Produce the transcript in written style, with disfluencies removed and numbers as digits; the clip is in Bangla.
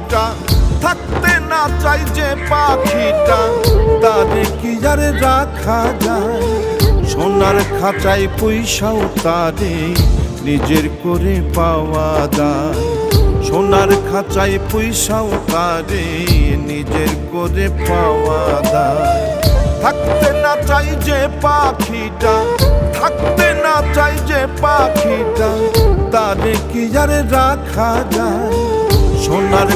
পাখিটা থাকতে না চাই যে পাখিটা, তারে কি আর রাখা যায়? সোনার খাঁচায় পয়সাও তারে নিজের করে পাওয়া যায়। সোনার খাঁচায় পয়সাও তারে নিজের করে পাওয়া যায়। থাকতে না চাই যে পাখিটা, থাকতে না চাই যে পাখিটা, তারে কি আর রাখা যায়? সোনার